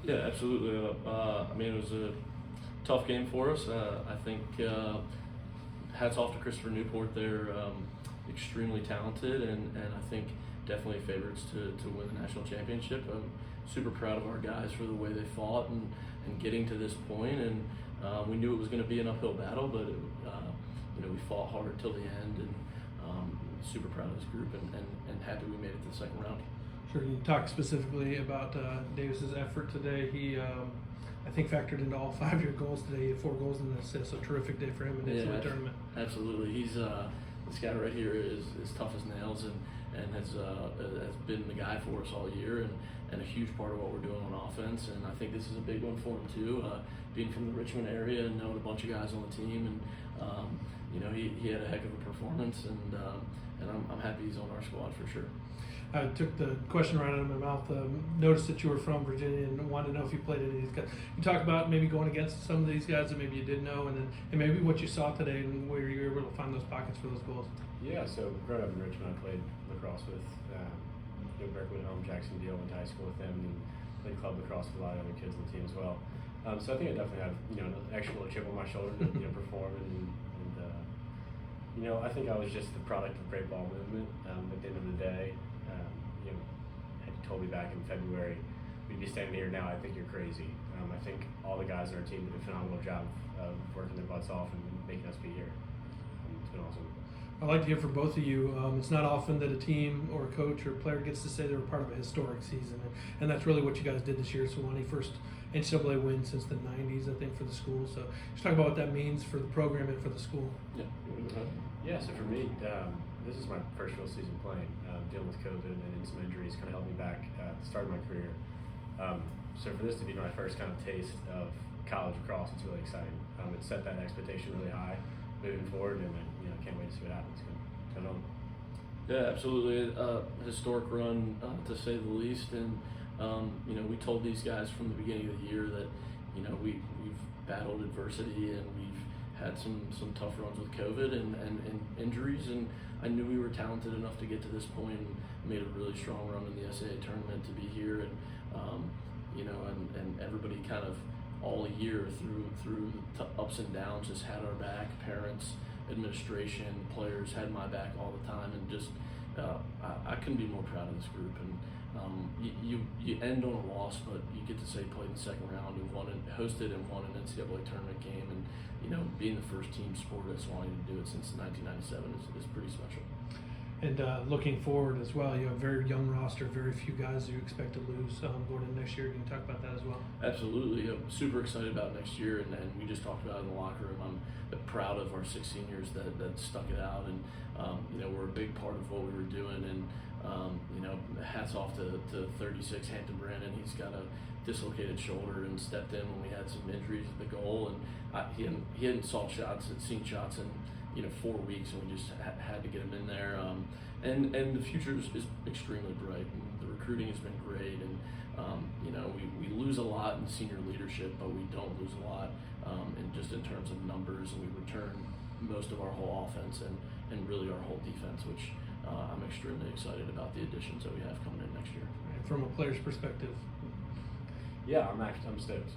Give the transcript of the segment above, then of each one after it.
Yeah, absolutely. I mean, it was a tough game for us. I think hats off to Christopher Newport. They're extremely talented, and I think definitely favorites to win the national championship. I'm super proud of our guys for the way they fought and getting to this point. And we knew it was going to be an uphill battle, but we fought hard till the end, and super proud of this group and happy we made it to the second round. Sure. You talked specifically about Davis's effort today. He, I think, factored into all 5 of your goals today. He had 4 goals and an assist. So terrific day for him in the NCAA tournament. Absolutely. He's this guy right here is tough as nails and has been the guy for us all year and a huge part of what we're doing on offense. And I think this is a big one for him too. Being from the Richmond area and knowing a bunch of guys on the team, and he had a heck of a performance, and I'm happy he's on our squad for sure. I took the question right out of my mouth. Noticed that you were from Virginia and wanted to know if you played any of these guys. You talk about maybe going against some of these guys that maybe you didn't know, and maybe what you saw today and where you were able to find those pockets for those goals. Yeah, so growing up in Richmond, I played lacrosse with Berkeley home, Jacksonville, went to high school with them, and played club lacrosse with a lot of other kids on the team as well. So I think I definitely have an extra little chip on my shoulder to perform, and I think I was just the product of great ball movement. At the end of the day, had you told me back in February we'd be standing here now, I think you're crazy. I think all the guys on our team did a phenomenal job of working their butts off and making us be here. It's been awesome. I'd like to hear from both of you. It's not often that a team or a coach or a player gets to say they were part of a historic season, and that's really what you guys did this year. Sewanee, first NCAA win since the 90s, I think, for the school. So just talk about what that means for the program and for the school. Yeah, so for me, this is my first real season playing, dealing with COVID and some injuries kind of held me back at the start of my career. So for this to be my first kind of taste of college lacrosse, it's really exciting. It set that expectation really high moving forward, and I can't wait to see what happens. It's going on. Yeah, absolutely. Historic run, to say the least. And we told these guys from the beginning of the year that we've battled adversity and we've had some tough runs with COVID and injuries, and I knew we were talented enough to get to this point and made a really strong run in the SAA tournament to be here, and everybody kind of all year through the ups and downs just had our back. Parents, administration, players had my back all the time, and just I couldn't be more proud of this group. And you end on a loss, but you get to say played in the second round and hosted and won an NCAA tournament game, and being the first team sport at Sewanee to do it since 1997 is pretty special. And looking forward as well, you have a very young roster, very few guys you expect to lose going into next year. Can you talk about that as well? Absolutely. I'm super excited about next year, and we just talked about it in the locker room. I'm proud of our 6 seniors that stuck it out, and we're a big part of what we were doing. And hats off to 36 Hampton Brandon. He's got a dislocated shoulder and stepped in when we had some injuries at the goal, and he hadn't seen shots in 4 weeks, and we just had to get him in there. And the future is extremely bright, and the recruiting has been great, and we lose a lot in senior leadership, but we don't lose a lot in terms of numbers, and we return most of our whole offense and really our whole defense, which I'm extremely excited about the additions that we have coming in next year. From a player's perspective. Yeah, I'm stoked.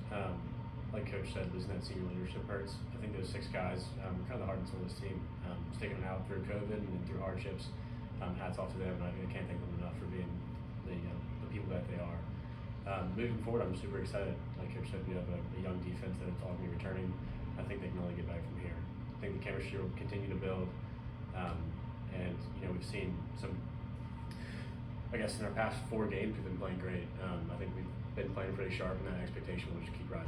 Like Coach said, losing that senior leadership hurts. I think those 6 guys were kind of the heart and soul of this team, sticking it out through COVID and through hardships. Hats off to them, and I can't thank them enough for being the people that they are. Moving forward, I'm super excited. Like Coach said, we have a young defense that it's all going to be returning. I think they can only get better from here. I think the chemistry will continue to build, and we've seen some. I guess in our past 4 games, we've been playing great. I think we've been playing pretty sharp, and that expectation will just keep rising.